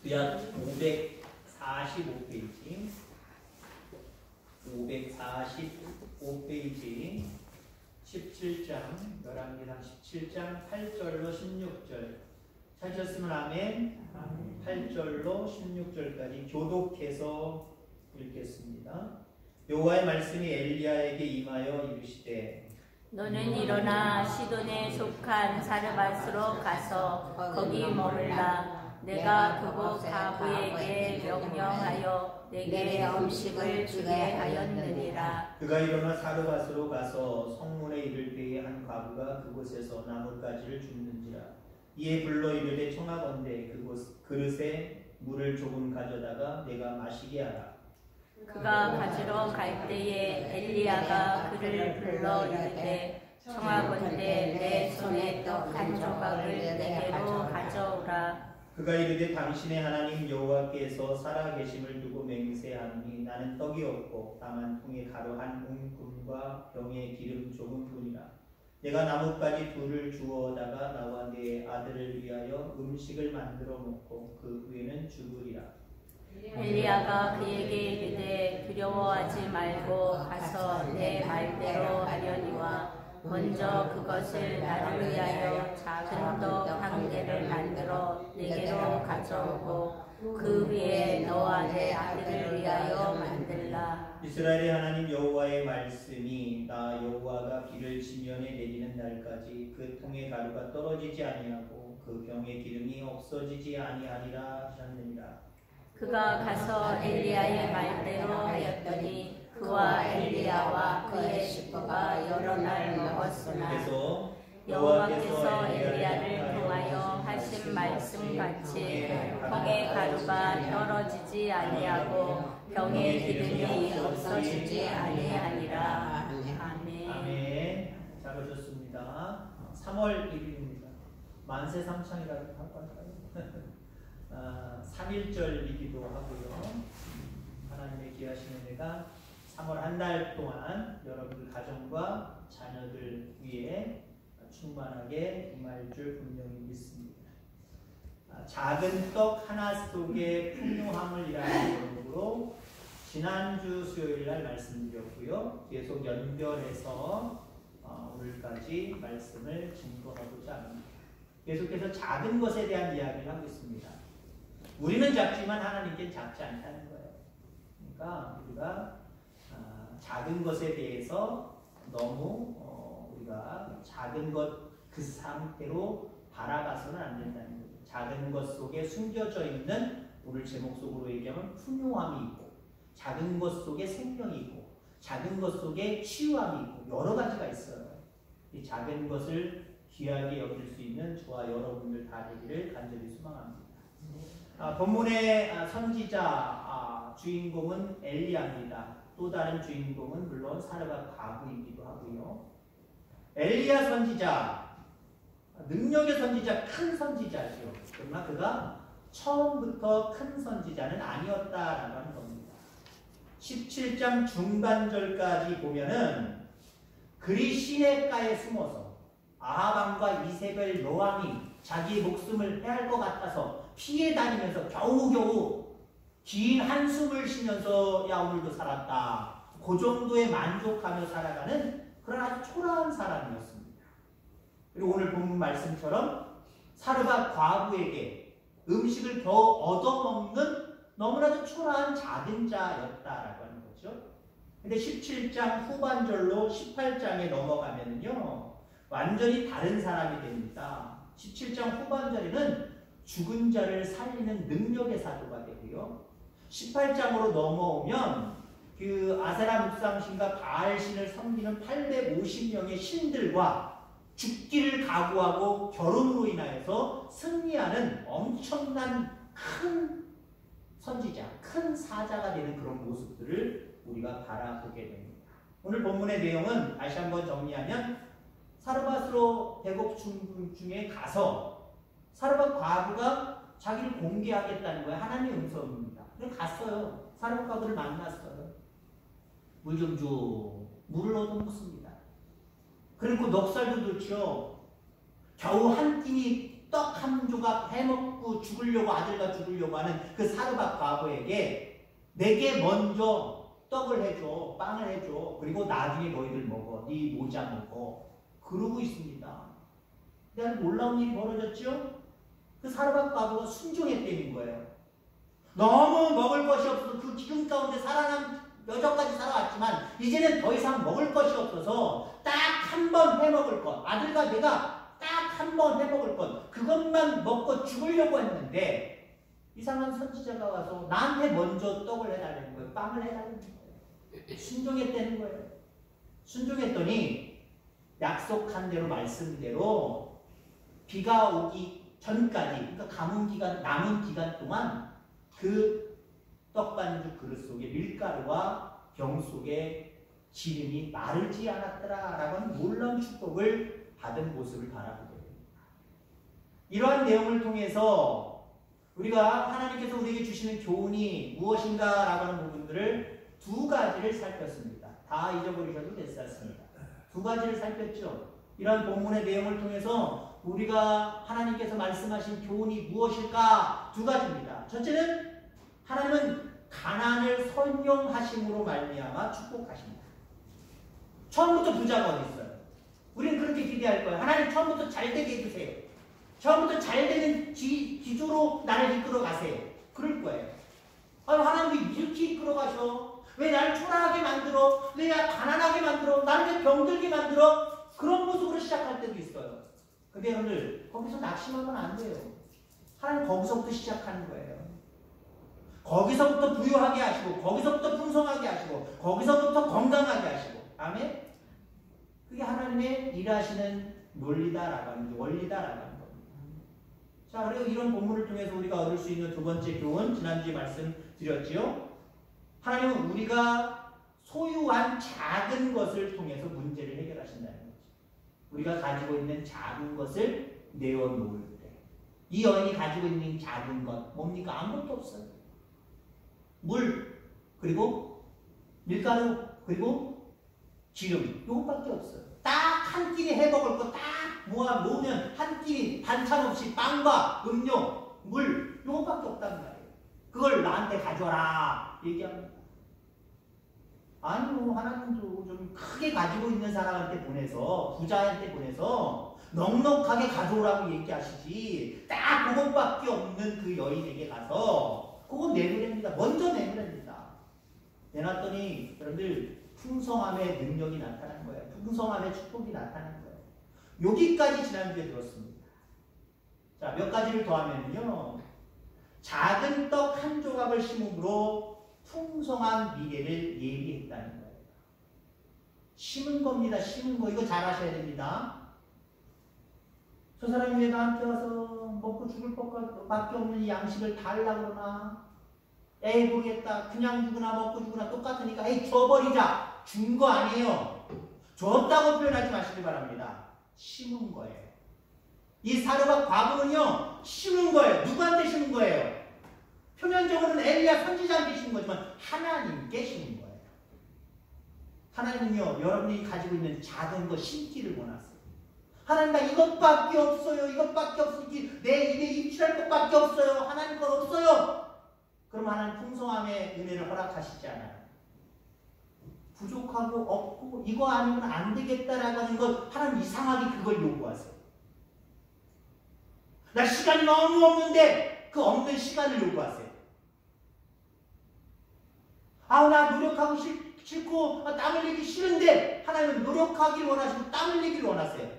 구약 545페이지 545페이지 17장 열왕기상 17장 8절로 16절 찾으셨으면 아멘. 8절로 16절까지 교독해서 읽겠습니다. 여호와의 말씀이 엘리야에게 임하여 이르시되 너는 일어나 시돈에 속한 사르밧으로 가서 거기 머물라. 내가 그곳 과부에게 명령하여 내게 음식을 주게 하였느니라. 그가 일어나 사르밧으로 가서 성문에 이를 때에 한 과부가 그곳에서 나뭇가지를 줍는지라. 이에 불러 이르되 청하건대 그곳 그릇에 물을 조금 가져다가 내가 마시게 하라. 그가 가지러 갈 때에 엘리야가 그를 불러 이르되 청하건대 내 손에 떡 한 조각을 내게로 가져오라. 그가 이르되 당신의 하나님 여호와께서 살아계심을 두고 맹세하노니 나는 떡이 없고 다만 통에 가루 한 움큼과 병에 기름 조금뿐이라. 내가 나뭇가지 둘을 주워다가 나와 내 아들을 위하여 음식을 만들어 먹고 그 후에는 죽으리라. 엘리야가 그에게 이르되 두려워하지 말고 가서 내 말대로 하려니와 먼저 그것을 나를 위하여 작은 떡 한 개를 만들어 내게로 가져오고 그 위에 너와 내 아들을 위하여 만들라. 이스라엘의 하나님 여호와의 말씀이 나 여호와가 비를 지면에 내리는 날까지 그 통의 가루가 떨어지지 아니하고 그 병의 기름이 없어지지 아니하리라 하셨느니라. 그가 가서 엘리야의 말대로 하였더니 그와 엘리야와 그의 식구가 여러 날 먹었으나 여호와께서 엘리야를 통하여 하신 말씀같이 통의 가루가 떨어지지 아니하고 병의 기름이 없어지지 아니하니라. 아멘. 아멘. 잘 오셨습니다. 3월 1일입니다. 만세 삼창이라고 하고 할까요? 3.1절이기도 하고요. 하나님의 귀하신 은혜가 3월 한 달 동안 여러분들 가정과 자녀들 위해 충만하게 임할 줄 분명히 믿습니다. 작은 떡 하나 속에 풍요함을이라는 제목으로 지난주 수요일 날 말씀드렸고요. 계속 연결해서 오늘까지 말씀을 증거하고자 합니다. 계속해서 작은 것에 대한 이야기를 하고 있습니다. 우리는 작지만 하나님께는 작지 않다는 거예요. 그러니까 우리가 작은 것에 대해서 너무 우리가 작은 것 그 상태로 바라봐서는 안 된다는 거죠. 작은 것 속에 숨겨져 있는 오늘 제목 속으로 얘기하면 풍요함이 있고 작은 것 속에 생명이 있고 작은 것 속에 치유함이 있고 여러 가지가 있어요. 이 작은 것을 귀하게 여길 수 있는 저와 여러분들 다 되기를 간절히 소망합니다. 본문의 선지자 주인공은 엘리야입니다. 또 다른 주인공은 물론 사르밧 과부이기도 하고요. 엘리야 선지자, 능력의 선지자, 큰 선지자죠. 그러나 그가 처음부터 큰 선지자는 아니었다라고 하는 겁니다. 17장 중반절까지 보면은 그리 시냇가에 숨어서 아합왕과 이세벨 여왕이 자기의 목숨을 해할 것 같아서 피해 다니면서 겨우겨우 긴 한숨을 쉬면서 야 오늘도 살았다. 그 정도에 만족하며 살아가는 그런 아주 초라한 사람이었습니다. 그리고 오늘 본문 말씀처럼 사르밧 과부에게 음식을 겨우 얻어먹는 너무나도 초라한 작은 자였다라고 하는 거죠. 근데 17장 후반절로 18장에 넘어가면요 완전히 다른 사람이 됩니다. 17장 후반절에는 죽은 자를 살리는 능력의 사도가 되고요. 18장으로 넘어오면 그 아세라 묵상신과 바알신을 섬기는 850명의 신들과 죽기를 각오하고 결혼으로 인하여서 승리하는 엄청난 큰 선지자, 큰 사자가 되는 그런 모습들을 우리가 바라보게 됩니다. 오늘 본문의 내용은 다시 한번 정리하면 사르밧으로 배고픈 중에 가서 사르밧 과부가 자기를 공개하겠다는 거예요. 하나님의 음성입니다. 그래서 갔어요. 사르밧 과부를 만났어요. 물 좀 줘. 물을 얻어먹습니다. 그리고 넉살도 좋죠. 겨우 한 끼니 떡 한 조각 해먹고 죽으려고 아들과 죽으려고 하는 그 사르밧 과부에게 내게 먼저 떡을 해줘, 빵을 해줘. 그리고 나중에 너희들 먹어. 네 모자 먹어. 그러고 있습니다. 근데 놀라운 일이 벌어졌죠? 그 사르밧 과부가 순종했다는 거예요. 너무 먹을 것이 없어서 그 기근 가운데 살아남 여전까지 살아왔지만 이제는 더 이상 먹을 것이 없어서 딱 한 번 해먹을 것, 아들과 내가 딱 한 번 해먹을 것, 그것만 먹고 죽으려고 했는데 이상한 선지자가 와서 나한테 먼저 떡을 해달라는 거예요. 빵을 해달라는 거예요. 순종했다는 거예요. 순종했더니 약속한 대로 말씀대로 비가 오기 전까지, 그러니까 남은 기간 동안 그 떡반죽 그릇 속에 밀가루와 병 속에 기름이 마르지 않았더라라고 하는 놀라운 축복을 받은 모습을 바라보게 됩니다. 이러한 내용을 통해서 우리가 하나님께서 우리에게 주시는 교훈이 무엇인가라고 하는 부분들을 두 가지를 살폈습니다. 다 잊어버리셔도 됐었습니다. 두 가지를 살폈죠. 이러한 본문의 내용을 통해서 우리가 하나님께서 말씀하신 교훈이 무엇일까? 두 가지입니다. 첫째는 하나님은 가난을 선용하심으로 말미암아 축복하십니다. 처음부터 부자가 어디 있어요? 우리는 그렇게 기대할 거예요. 하나님 처음부터 잘 되게 해주세요. 처음부터 잘 되는 기조로 나를 이끌어 가세요. 그럴 거예요. 하나님 왜 이렇게 이끌어 가셔? 왜 나를 초라하게 만들어? 왜 나를 가난하게 만들어? 나를 왜 병들게 만들어? 그런 모습으로 시작할 때도 있어요. 근데 여러분들 거기서 낙심하면 안 돼요. 하나님 거기서부터 시작하는 거예요. 거기서부터 부유하게 하시고, 거기서부터 풍성하게 하시고, 거기서부터 건강하게 하시고. 아멘? 그게 하나님의 일하시는 논리다라고 하는 거죠. 원리다라고 하는 겁니다. 자, 그리고 이런 본문을 통해서 우리가 얻을 수 있는 두 번째 교훈, 지난주에 말씀드렸지요. 하나님은 우리가 소유한 작은 것을 통해서 문제를 해결하신다는 거죠. 우리가 가지고 있는 작은 것을 내어놓을 때. 이 여인이 가지고 있는 작은 것, 뭡니까? 아무것도 없어요. 물, 그리고 밀가루, 그리고 기름, 이것밖에 없어요. 딱 한 끼니 해먹을 거 딱 모으면 한 끼니 반찬 없이 빵과 음료, 물, 이것밖에 없단 말이에요. 그걸 나한테 가져라 얘기합니다. 아니요, 하나님도 좀 크게 가지고 있는 사람한테 보내서, 부자한테 보내서 넉넉하게 가져오라고 얘기하시지, 딱 그것밖에 없는 그 여인에게 가서 그거 내놓으랍니다. 먼저 내놓으랍니다. 내놨더니 여러분들 풍성함의 능력이 나타난 거예요. 풍성함의 축복이 나타난 거예요. 여기까지 지난주에 들었습니다. 자, 몇 가지를 더하면요. 작은 떡 한 조각을 심음으로 풍성한 미래를 예비했다는 거예요. 심은 겁니다. 심은 거. 이거 잘 하셔야 됩니다. 저 사람이 왜 나한테 와서 먹고 죽을 것밖에 없는 이 양식을 달라고 그러나? 에이 모르겠다. 그냥 주거나 먹고 주거나 똑같으니까 에이 줘버리자. 준 거 아니에요. 줬다고 표현하지 마시기 바랍니다. 심은 거예요. 이 사르밧 과부는요. 심은 거예요. 누구한테 심은 거예요? 표면적으로는 엘리야 선지자한테 심은 거지만 하나님께 심은 거예요. 하나님은요. 여러분이 가지고 있는 작은 거 심기를 원하세요. 하나님 나 이것밖에 없어요. 이것밖에 없으니 내 입에 입출할 것밖에 없어요. 하나님 건 없어요. 그럼 하나님 풍성함의 은혜를 허락하시지 않아요. 부족하고 없고 이거 아니면 안 되겠다라고 하는 것 하나님 이상하게 그걸 요구하세요. 나 시간이 너무 없는데 그 없는 시간을 요구하세요. 나 노력하고 싫고 땀 흘리기 싫은데 하나님은 노력하기를 원하시고 땀 흘리기를 원하세요.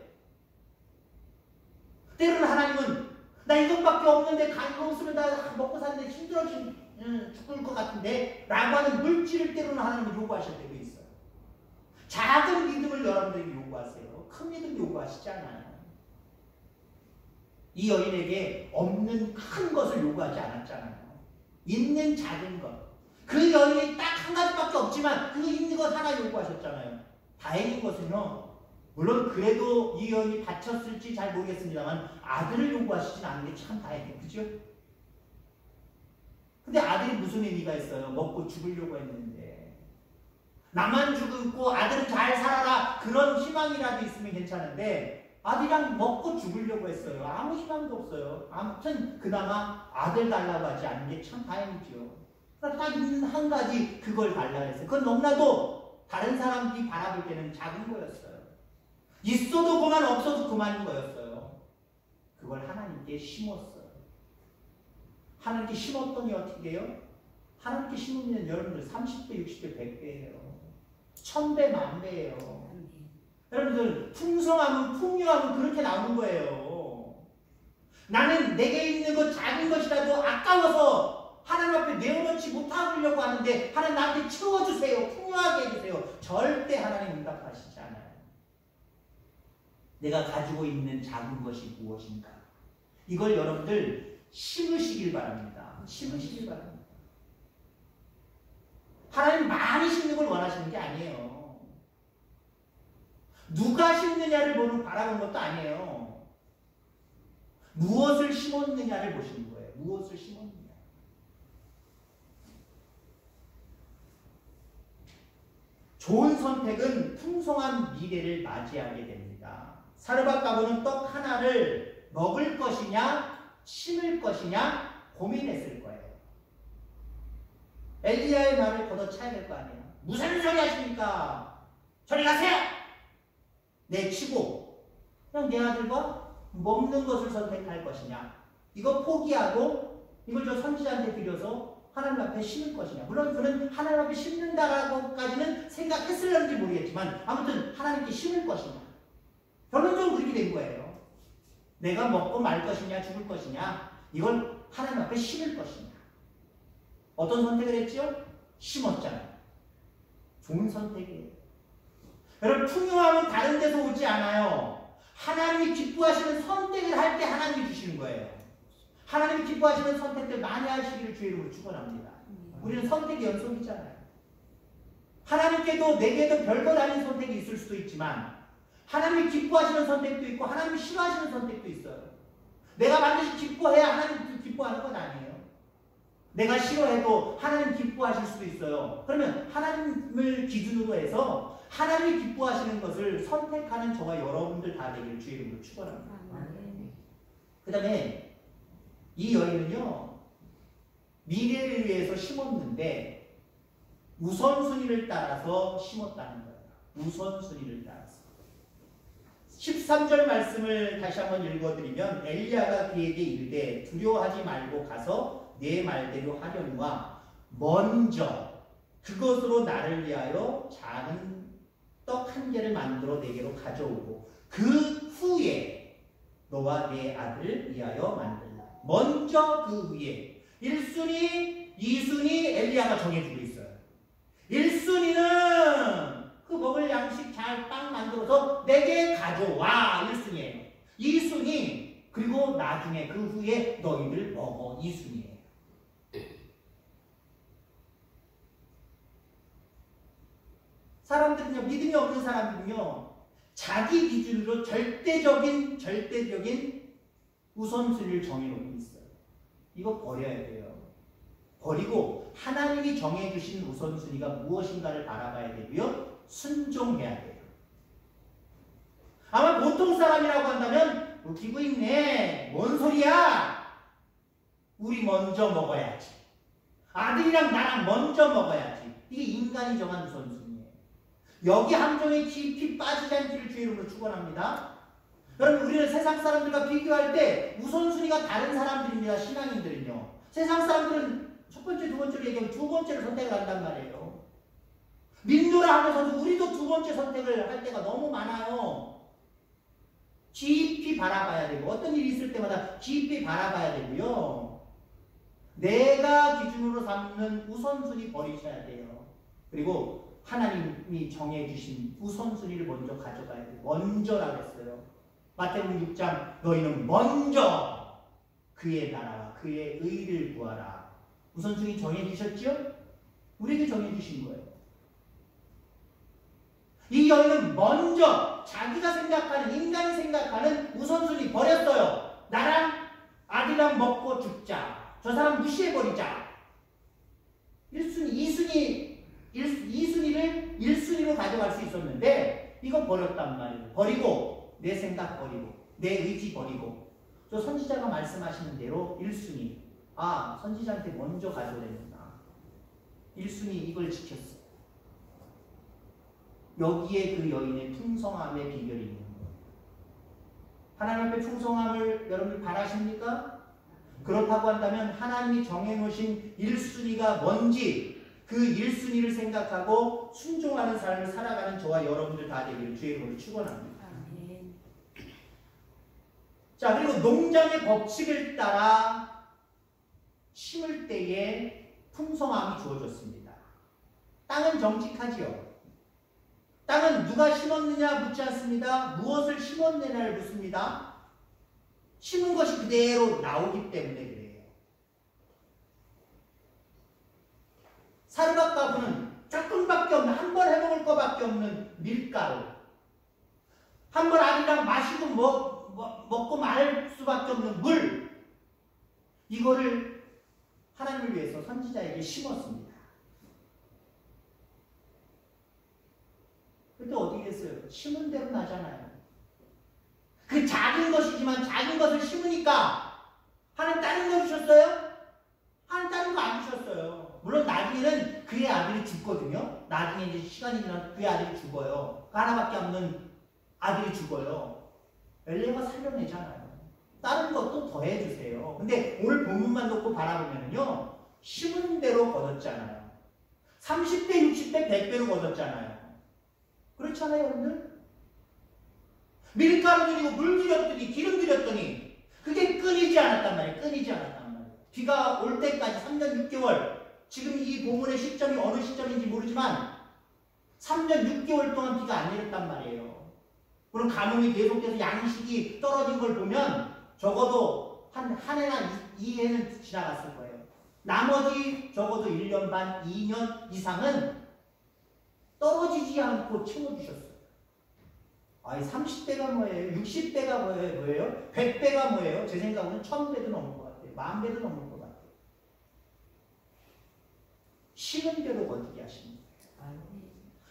때로는 하나님은 나 이것밖에 없는데 이거 없으면 나 먹고 사는데 힘들어 죽을 것 같은데 라고 하는 물질을 때로는 하나님은 요구하실 때도 있어요. 작은 믿음을 여러분들이 요구하세요. 큰 믿음 요구하시지 않아요. 이 여인에게 없는 큰 것을 요구하지 않았잖아요. 있는 작은 것. 그 여인이 딱 한 가지밖에 없지만 그 있는 것 하나 요구하셨잖아요. 다행인 것은요. 물론 그래도 이 여인이 바쳤을지 잘 모르겠습니다만 아들을 요구하시진 않는 게 참 다행이에요. 그죠? 근데 아들이 무슨 의미가 있어요? 먹고 죽으려고 했는데. 나만 죽고 아들은 잘 살아라. 그런 희망이라도 있으면 괜찮은데 아들이랑 먹고 죽으려고 했어요. 아무 희망도 없어요. 아무튼 그나마 아들 달라고 하지 않은 게 참 다행이죠. 딱 있는 한 가지 그걸 달라고 했어요. 그건 너무나도 다른 사람들이 바라볼 때는 작은 거였어요. 있어도 그만 없어도 그만인 거였어요. 그걸 하나님께 심었어요. 하나님께 심었더니 어떻게 돼요? 하나님께 심으면 여러분들 30배, 60배, 100배예요. 1000배, 1000배예요. 여러분들 풍성함은 풍요함은 그렇게 나오는 거예요. 나는 내게 있는 것 작은 것이라도 아까워서 하나님 앞에 내어놓지 못하려고 하는데 하나님 나한테 채워주세요. 풍요하게 해주세요. 절대 하나님 응답하시지 않아요. 내가 가지고 있는 작은 것이 무엇인가? 이걸 여러분들 심으시길 바랍니다. 심으시길 바랍니다. 하나님 많이 심는 걸 원하시는 게 아니에요. 누가 심느냐를 바라본 것도 아니에요. 무엇을 심었느냐를 보시는 거예요. 무엇을 심었느냐. 좋은 선택은 풍성한 미래를 맞이하게 됩니다. 사르밧 가부는 떡 하나를 먹을 것이냐 심을 것이냐 고민했을 거예요. 엘리야의 말을 걷어차야 될 거 아니에요. 무슨 소리 하십니까? 저리 가세요! 내치고 그냥 내 아들과 먹는 것을 선택할 것이냐, 이거 포기하고 이걸 저 선지자한테 드려서 하나님 앞에 심을 것이냐. 물론 그는 하나님 앞에 심는다라고까지는 생각했을는지 모르겠지만 아무튼 하나님께 심을 것이냐. 결론적으로 그렇게 된 거예요. 내가 먹고 말 것이냐 죽을 것이냐, 이걸 하나님 앞에 심을 것이냐. 어떤 선택을 했죠? 심었잖아요. 좋은 선택이에요. 여러분, 풍요함은 다른 데서 오지 않아요. 하나님이 기뻐하시는 선택을 할 때 하나님이 주시는 거예요. 하나님이 기뻐하시는 선택들 많이 하시기를 주의 이름으로 축원합니다. 우리는 선택의 연속이잖아요. 하나님께도 내게도 별것 아닌 선택이 있을 수도 있지만 하나님이 기뻐하시는 선택도 있고 하나님이 싫어하시는 선택도 있어요. 내가 반드시 기뻐해야 하나님도 기뻐하는 건 아니에요. 내가 싫어해도 하나님 기뻐하실 수도 있어요. 그러면 하나님을 기준으로 해서 하나님이 기뻐하시는 것을 선택하는 저와 여러분들 다 되기를 주의 이름으로 축원합니다. 그 다음에 이 여인은요, 미래를 위해서 심었는데 우선순위를 따라서 심었다는 거예요. 우선순위를 따라서. 13절 말씀을 다시 한번 읽어드리면, 엘리야가 그에게 이르되 두려워하지 말고 가서 내 말대로 하려니와 먼저 그것으로 나를 위하여 작은 떡 한 개를 만들어 내게로 가져오고 그 후에 너와 내 아들을 위하여 만들라. 먼저 그 후에. 1순위, 2순위 엘리야가 정해주고 있어요. 1순위는 그 먹을 양식 잘 빵 만들어서 내게 가져와. 1순위예요. 2순위, 그리고 나중에 그 후에 너희들 먹어. 2순위예요. 사람들은요, 믿음이 없는 사람들은요, 자기 기준으로 절대적인 우선순위를 정해놓고 있어요. 이거 버려야 돼요. 버리고 하나님이 정해주신 우선순위가 무엇인가를 바라봐야 되고요, 순종해야 돼요. 아마 보통 사람이라고 한다면 웃기고 있네, 뭔 소리야, 우리 먼저 먹어야지, 아들이랑 나랑 먼저 먹어야지. 이게 인간이 정한 우선순위예요. 여기 함정에 깊이 빠지지 않기를 주의 이름으로 축원합니다. 여러분, 우리는 세상 사람들과 비교할 때 우선순위가 다른 사람들입니다. 신앙인들은요, 세상 사람들은 첫 번째, 두 번째로 얘기하면 두 번째를 선택을 한단 말이에요. 믿노라 하면서도 우리도 두 번째 선택을 할 때가 너무 많아요. 깊이 바라봐야 되고, 어떤 일이 있을 때마다 깊이 바라봐야 되고요, 내가 기준으로 삼는 우선순위 버리셔야 돼요. 그리고 하나님이 정해주신 우선순위를 먼저 가져가야 돼요. 먼저라고 했어요. 마태복음 6장, 너희는 먼저 그의 나라와 그의 의를 구하라. 우선순위 정해주셨죠? 우리에게 정해주신 거예요. 이 여인은 먼저 자기가 생각하는, 인간이 생각하는 우선순위 버렸어요. 나랑 아들이랑 먹고 죽자, 저 사람 무시해버리자. 1순위, 2순위를 1순위로 가져갈 수 있었는데 이거 버렸단 말이에요. 버리고 내 생각 버리고 내 의지 버리고 저 선지자가 말씀하시는 대로 1순위 선지자한테 먼저 가져오랬구나. 1순위 이걸 지켰어. 여기에 그 여인의 풍성함의 비결이 있는 거예요. 하나님 앞에 풍성함을 여러분들 바라십니까? 그렇다고 한다면 하나님이 정해놓으신 1순위가 뭔지 그 1순위를 생각하고 순종하는 삶을 살아가는 저와 여러분들 다 되기를 주의 이름으로 축원합니다. 자, 그리고 농장의 법칙을 따라 심을 때에 풍성함이 주어졌습니다. 땅은 정직하지요. 땅은 누가 심었느냐 묻지 않습니다. 무엇을 심었느냐를 묻습니다. 심은 것이 그대로 나오기 때문에 그래요. 사르밧 가부는 조금밖에 없는, 한 번 해먹을 것밖에 없는 밀가루, 한 번 아니랑 마시고 먹고 말 수밖에 없는 물, 이거를 하나님을 위해서 선지자에게 심었습니다. 그때 어디겠어요? 심은 대로 나잖아요. 그 작은 것이지만 작은 것을 심으니까 하나님 다른 거 주셨어요? 하나님 다른 거 안 주셨어요. 물론 나중에는 그의 아들이 죽거든요. 나중에 이제 시간이 지나면 그의 아들이 죽어요. 하나밖에 없는 아들이 죽어요. 엘리야가 살려내잖아요. 다른 것도 더해주세요. 근데 오늘 본문만 놓고 바라보면요, 심은 대로 거뒀잖아요. 30배, 60배, 100배로 거뒀잖아요. 그렇지 않아요, 여러분들? 밀가루 들이고 물 들였더니 기름 들였더니 그게 끊이지 않았단 말이에요. 끊이지 않았단 말이에요. 비가 올 때까지 3년 6개월, 지금 이 본문의 시점이 어느 시점인지 모르지만 3년 6개월 동안 비가 안 내렸단 말이에요. 그럼 가뭄이 계속해서 양식이 떨어진 걸 보면 적어도 한 해나 2해는 지나갔을 거예요. 나머지 적어도 1년 반, 2년 이상은 떨어지지 않고 채워주셨어요. 아니 30배가 뭐예요? 60배가 뭐예요? 100배가 뭐예요? 제 생각은 1000배도 넘을 것 같아요. 10,000배도 넘을 것 같아요. 심은 대로 거두게 하시는 거예요.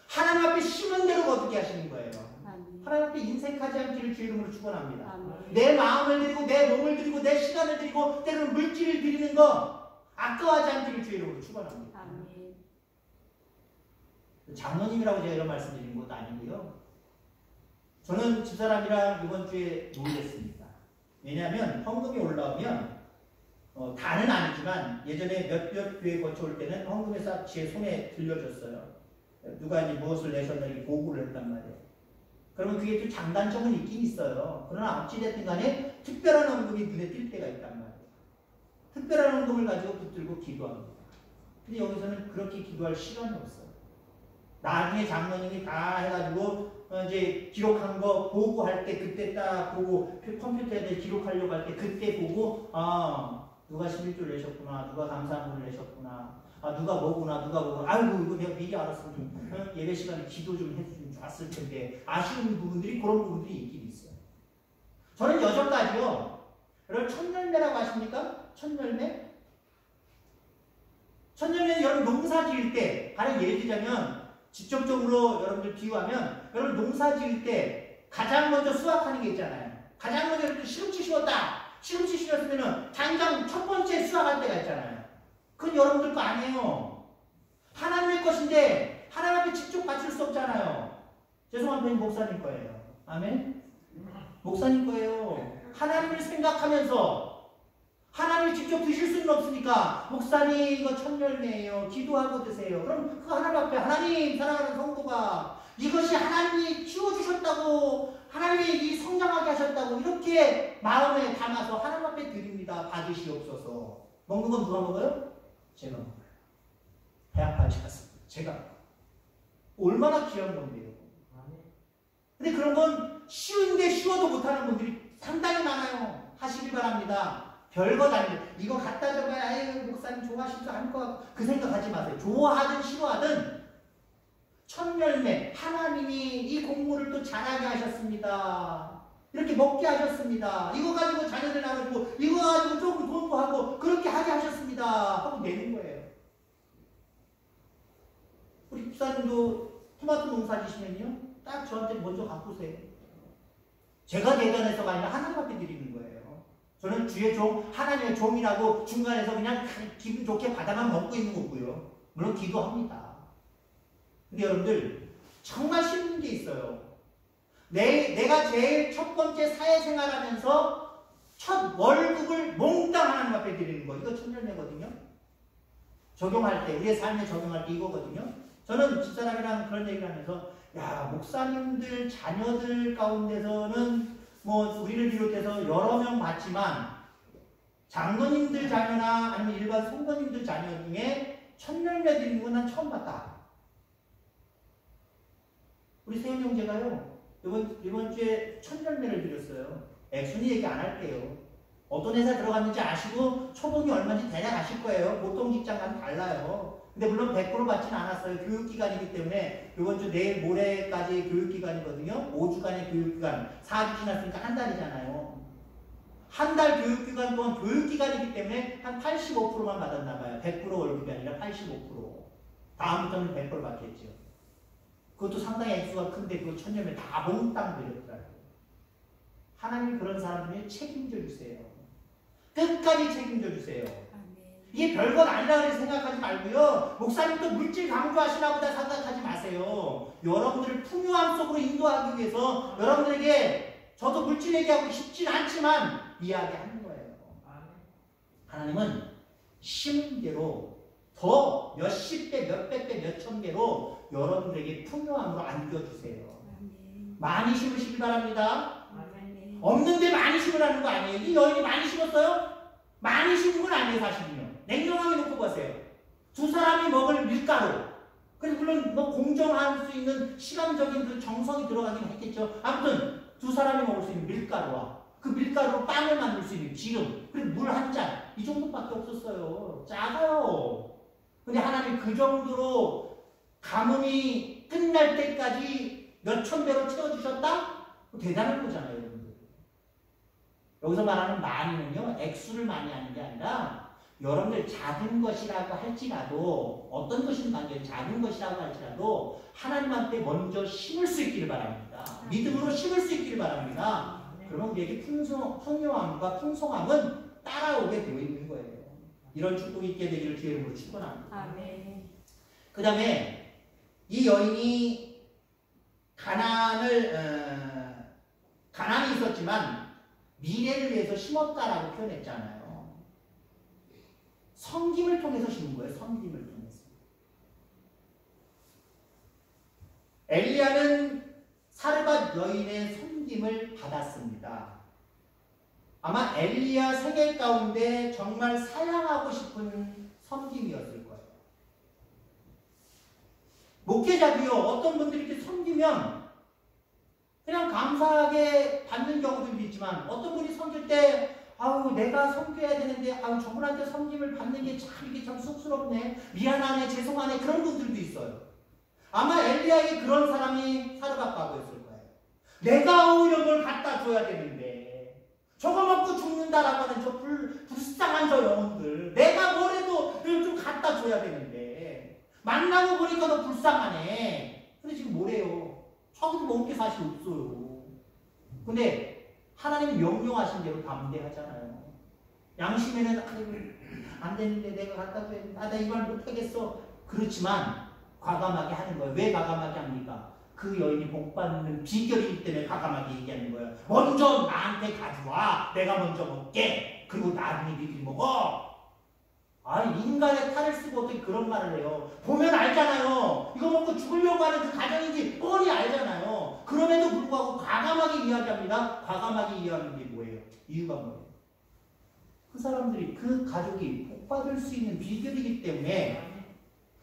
하나님 앞에 심은 대로 거두게 하시는 거예요. 하나님 앞에 인색하지 않기를 주의 이름으로 축원합니다. 내 마음을 드리고 내 몸을 드리고 내 시간을 드리고 때로는 물질을 드리는 거 아까워하지 않기를 주의 이름으로 축원합니다. 장로님이라고 제가 이런 말씀 드리는 것도 아니고요. 저는 집사람이랑 이번 주에 놀랬습니다. 왜냐하면 헌금이 올라오면 다는 아니지만 예전에 몇몇 교회 거쳐올 때는 헌금에서 제 손에 들려줬어요. 누가 이제 무엇을 내셨는지 보고를 했단 말이에요. 그러면 그게 또 장단점은 있긴 있어요. 그러나 어찌됐든 간에 특별한 헌금이 눈에 띌 때가 있단 말이에요. 특별한 헌금을 가지고 붙들고 기도합니다. 근데 여기서는 그렇게 기도할 시간이 없어요. 나중에 장로님이 다 해가지고 이제 기록한 거 보고할 때 그때 딱 보고 컴퓨터에 기록하려고 할 때 그때 보고 누가 11조를 내셨구나, 누가 감사함을 내셨구나, 누가 뭐구나, 아이고 이거 내가 미리 알았으면 좀 예배 시간에 기도 좀 해주면 좋았을 텐데 아쉬운 부분들이 그런 부분들이 있긴 있어요. 저는 여전까지요. 여러분 첫열매라고 아십니까? 첫열매? 첫열매는 여러분 농사 지을 때 가령 예를 들자면 직접적으로 여러분들 비유하면 여러분 농사 지을 때 가장 먼저 수확하는 게 있잖아요. 가장 먼저 시금치 심었다. 시금치 심었으면 당장 첫 번째 수확할 때가 있잖아요. 그건 여러분들 거 아니에요. 하나님의 것인데 하나님 앞에 직접 바칠 수 없잖아요. 죄송한 편이 목사님 거예요. 아멘? 목사님 거예요. 하나님을 생각하면서 하나님을 직접 드실 수는 없으니까 목사님 이거 첫열매예요. 기도하고 드세요. 그럼 그 하나님 앞에 하나님 사랑하는 성도가 이것이 하나님이 키워주셨다고 하나님이 이 성장하게 하셨다고 이렇게 마음에 담아서 하나님 앞에 드립니다. 받으시옵소서. 먹는 건 누가 먹어요? 제가 먹어요. 배 아파하지 않습니다. 제가 먹어요. 얼마나 귀한 건데요. 근데 그런 건 쉬운데 쉬워도 못하는 분들이 상당히 많아요. 하시길 바랍니다. 별것 아니에요. 이거 갖다 줘봐야 아유 목사님 좋아하실 줄 알 것 같고 그 생각하지 마세요. 좋아하든 싫어하든 첫열매 하나님이 이 곡물을 또 자라게 하셨습니다. 이렇게 먹게 하셨습니다. 이거 가지고 자녀들 나누고 이거 가지고 조금 돈도 하고 그렇게 하게 하셨습니다. 하고 내는 거예요. 우리 집사님도 토마토 농사 지시면요 딱 저한테 먼저 갖고 오세요. 제가 대단해서가 아니라 하나님 앞에 드리는 거예요. 저는 주의 종, 하나님의 종이라고 중간에서 그냥 기분 좋게 받아만 먹고 있는 거고요. 물론 기도합니다. 근데 여러분들 정말 힘든 게 있어요. 내가 제일 첫 번째 사회생활하면서 첫 월급을 몽땅 하나님 앞에 드리는 거. 이거 천년례거든요. 적용할 때, 우리의 삶에 적용할 때 이거거든요. 저는 집사람이랑 그런 얘기를 하면서 야, 목사님들 자녀들 가운데서는 뭐 우리를 비롯해서 여러 명 봤지만 장로님들 자녀나 아니면 일반 성도님들 자녀 중에 천년례 드리는 건 난 처음 봤다. 우리 세훈 형제가요, 이번 주에 천년례를 드렸어요. 액순위 얘기 안 할게요. 어떤 회사 들어갔는지 아시고 초봉이 얼마인지 대략 아실 거예요. 보통 직장과는 달라요. 근데 물론 100% 받지는 않았어요. 교육기간이기 때문에 이번 주 내일 모레까지 교육기간이거든요. 5주간의 교육기간. 4주 지났으니까 한 달이잖아요. 한 달 교육기간 동안 교육기간이기 때문에 한 85%만 받았나 봐요. 100% 월급이 아니라 85%. 다음부터는 100% 받겠죠. 그것도 상당히 액수가 큰데 그거 천년을 다 몽땅 드렸더라고요. 하나님이 그런 사람들이 책임져 주세요. 끝까지 책임져 주세요. 이게 별것 아니라 생각하지 말고요. 목사님도 물질 강조하시나 보다 생각하지 마세요. 여러분들을 풍요함 속으로 인도하기 위해서 여러분들에게 저도 물질 얘기하고 싶진 않지만 이야기하는 거예요. 하나님은 심은 대로 더 몇십 배, 몇백 배, 몇천 배로 여러분들에게 풍요함으로 안겨주세요. 많이 심으시기 바랍니다. 없는데 많이 심으라는 거 아니에요. 이 여인이 많이 심었어요? 많이 심은 건 아니에요, 사실은요. 냉정하게 놓고 보세요. 두 사람이 먹을 밀가루. 그래서 물론 뭐 공정할 수 있는 시간적인 그 정성이 들어가긴 했겠죠. 아무튼 두 사람이 먹을 수 있는 밀가루와 그 밀가루로 빵을 만들 수 있는 기름, 그리고 물 한 잔, 이 정도밖에 없었어요. 작아요. 근데 하나님 그 정도로 가뭄이 끝날 때까지 몇천 배로 채워주셨다? 대단한 거잖아요, 여러분들. 여기서 말하는 많이는요, 액수를 많이 하는 게 아니라 여러분들 작은 것이라고 할지라도 어떤 것이든 관계없이 작은 것이라고 할지라도 하나님한테 먼저 심을 수 있기를 바랍니다. 믿음으로 심을 수 있기를 바랍니다. 그러면 우리에게 풍요함과 풍성함은 따라오게 되어 있는 거예요. 이런 축복이 있게 되기를 주의 이름으로 축원합니다. 그 다음에 이 여인이 가난이 있었지만 미래를 위해서 심었다라고 표현했잖아요. 섬김을 통해서 심은 거예요. 섬김을 통해서. 엘리야는 사르밧 여인의 섬김을 받았습니다. 아마 엘리야 생애 가운데 정말 사랑하고 싶은 섬김이었을 거예요. 목회자도요, 어떤 분들이 이렇게 섬기면 그냥 감사하게 받는 경우도 있지만 어떤 분이 섬길 때 아우 내가 섬겨야 되는데 아우 저분한테 섬김을 받는 게 참 이게 참 쑥스럽네, 미안하네, 죄송하네, 그런 분들도 있어요. 아마 엘리야에게 그런 사람이 사르밧 과부였을 거예요. 내가 오히려 뭘 갖다 줘야 되는데 저거 먹고 죽는다라고 하는 저 불쌍한 저 영혼들, 내가 뭘 해도 좀 갖다 줘야 되는데 만나고 보니까 너 불쌍하네. 근데 지금 뭐래요? 저기도 먹을 게 사실 없어요. 근데 하나님이 명령하신 대로 담대하잖아요. 양심에는 안 되는데 내가 갖다 줘야 되는데 나 이걸 못하겠어. 그렇지만 과감하게 하는 거예요. 왜 과감하게 합니까? 그 여인이 복받는 비결이기 때문에 과감하게 얘기하는 거예요. 먼저 나한테 가져와. 내가 먼저 먹게. 그리고 나중에 니들이 먹어. 아, 인간의 탈을 쓰고 어떻게 그런 말을 해요. 보면 알잖아요. 이거 먹고 죽으려고 하는 그 가정인지 뻔히 알잖아요. 그럼에도 불구하고 과감하게 이야기합니다. 과감하게 이야기하는 게 뭐예요? 이유가 뭐예요? 그 사람들이, 그 가족이 복받을 수 있는 비결이기 때문에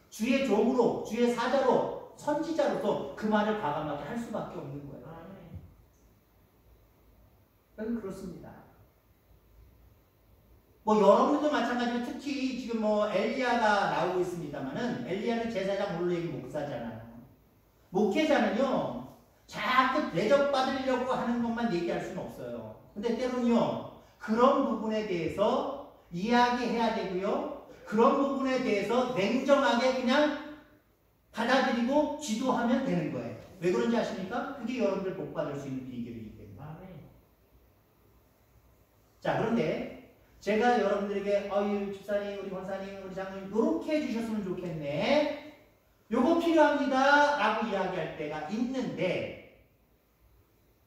주의 종으로, 주의 사자로, 선지자로서 그 말을 과감하게 할 수밖에 없는 거예요. 그렇습니다. 뭐 여러분들도 마찬가지로 특히 지금 뭐 엘리야가 나오고 있습니다만은 엘리야는 제사장 올레기 목사잖아요. 목회자는요 자꾸 대접받으려고 하는 것만 얘기할 수는 없어요. 근데 때로는요 그런 부분에 대해서 이야기해야 되고요, 그런 부분에 대해서 냉정하게 그냥 받아들이고 지도하면 되는 거예요. 왜 그런지 아십니까? 그게 여러분들 복받을 수 있는 비결이기 때문에. 자, 그런데 제가 여러분들에게 어유 집사님, 우리 권사님, 우리 장로님 이렇게 해주셨으면 좋겠네. 요거 필요합니다. 라고 이야기할 때가 있는데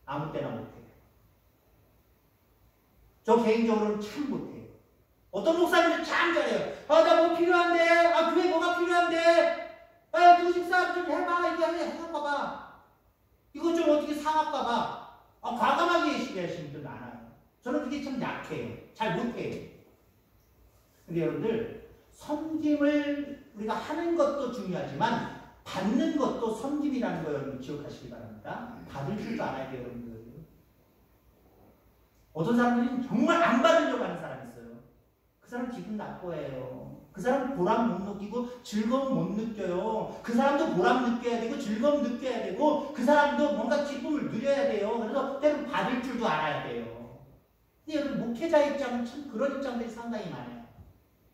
아무 때나 못해요. 저 개인적으로는 참 못해요. 어떤 목사님들 참 잘해요. 나 뭐 필요한데, 교회 뭐가 필요한데, 그 집사 좀 해봐, 이거 해봐봐. 이거 좀 어떻게 사갈까봐. 과감하게 얘기하시는 분들 많아요. 저는 그게 참 약해요. 잘 못해요. 근데 여러분들, 섬김을 우리가 하는 것도 중요하지만, 받는 것도 섬김이라는 거 여러분 기억하시기 바랍니다. 받을 줄도 알아야 돼요, 여러분들. 어떤 사람들은 정말 안 받으려고 하는 사람이 있어요. 그 사람 기분 나빠해요. 그 사람 보람 못 느끼고 즐거움 못 느껴요. 그 사람도 보람 느껴야 되고 즐거움 느껴야 되고 그 사람도 뭔가 기쁨을 누려야 돼요. 그래서 때로 받을 줄도 알아야 돼요. 근데 여러분 목회자 입장은 참 그런 입장들이 상당히 많아요.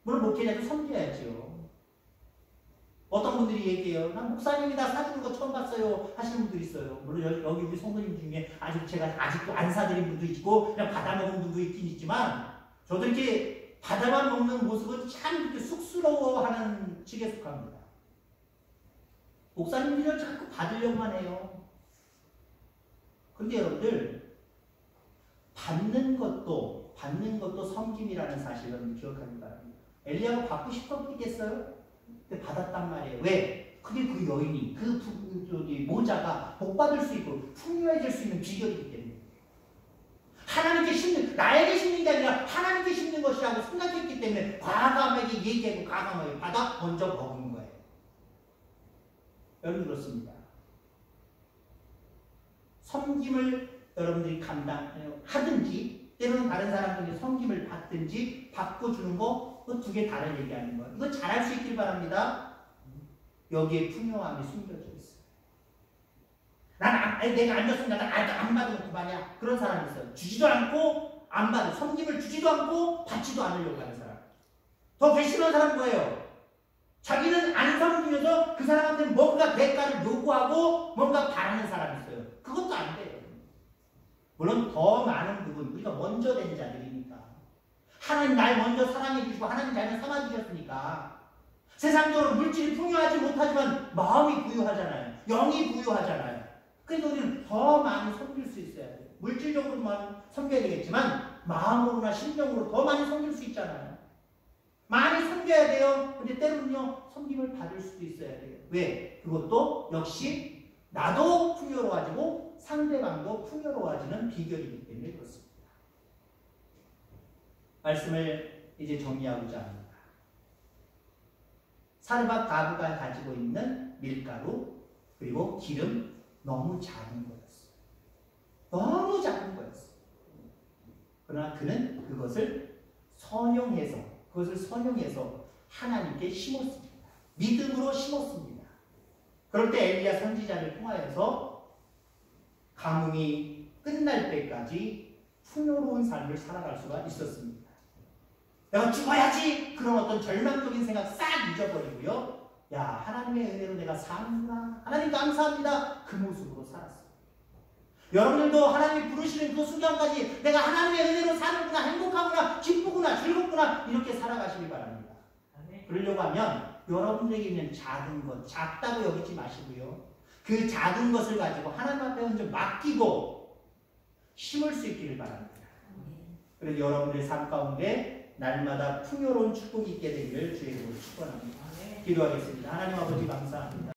물론 목회자도 섬겨야죠. 어떤 분들이 얘기해요. 난 목사님이 나 사주는 거 처음 봤어요. 하시는 분들이 있어요. 물론 여기 우리 성도님 중에 제가 아직도 안 사드린 분도 있고 그냥 받아먹은 분도 있긴 있지만 저도 이렇게 받아만 먹는 모습은 참 이렇게 쑥스러워하는 측에 속합니다. 목사님들이 자꾸 받으려고만 해요. 그런데 여러분들 받는 것도 섬김이라는 사실을 여러분 기억하기 바랍니다. 엘리야가 받고 싶었겠어요? 근데 받았단 말이에요. 왜? 그게 그 여인이 모자가 복 받을 수 있고 풍요해질 수 있는 비결이기 때문에 하나님께 심는 나에게 심는 게 아니라 하나님께 심는 것이라고 생각했기 때문에 과감하게 얘기하고 과감하게 받아 먼저 먹은 거예요. 여러분 그렇습니다. 섬김을 여러분들이 하든지 때로는 다른 사람들이 섬김을 받든지 받고 주는 거 그 두 개 다른 얘기하는 거예요. 이거 잘할 수 있길 바랍니다. 여기에 풍요함이 숨겨져 있어요. 내가 안 줬으면 안 받으면 그만이야. 그런 사람이 있어요. 주지도 않고 안 받을 섬김을 주지도 않고 받지도 않으려고 하는 사람. 더 괘씸한 사람은 뭐예요? 자기는 안 섬기면서 그 사람한테 뭔가 대가를 요구하고 뭔가 바라는 사람이 있어요. 그것도 안 돼요. 물론 더 많은 부분 우리가 먼저 된 자들이니까 하나님 날 먼저 사랑해 주시고 하나님 자녀 삼아 주셨으니까 세상적으로 물질이 풍요하지 못하지만 마음이 부유하잖아요. 영이 부유하잖아요. 그래서 우리는 더 많이 섬길 수 있어야 돼요. 물질적으로만 섬겨야 되겠지만 마음으로나 심령으로 더 많이 섬길 수 있잖아요. 많이 섬겨야 돼요. 근데 때로는요 섬김을 받을 수도 있어야 돼요. 왜? 그것도 역시 나도 풍요로워지고 상대방도 풍요로워지는 비결이기 때문에 그렇습니다. 말씀을 이제 정리하고자 합니다. 사르밧 가부가 가지고 있는 밀가루 그리고 기름 너무 작은 거였어요. 너무 작은 거였어요. 그러나 그는 그것을 선용해서 하나님께 심었습니다. 믿음으로 심었습니다. 그럴 때 엘리야 선지자를 통하여서 가뭄이 끝날 때까지 풍요로운 삶을 살아갈 수가 있었습니다. 내가 죽어야지 그런 어떤 절망적인 생각 싹 잊어버리고요. 야 하나님의 은혜로 내가 사는구나. 하나님 감사합니다. 그 모습으로 살았어요. 여러분들도 하나님이 부르시는 그 순간까지 내가 하나님의 은혜로 사는구나. 행복하구나. 기쁘구나. 즐겁구나. 이렇게 살아가시기 바랍니다. 그러려고 하면 여러분들에게 있는 작은 것 작다고 여기지 마시고요. 그 작은 것을 가지고 하나님 앞에 먼저 맡기고 심을 수 있기를 바랍니다. 그래서 여러분들의 삶 가운데 날마다 풍요로운 축복이 있게 되기를 주의 이름으로 축원합니다. 기도하겠습니다. 하나님 아버지 감사합니다.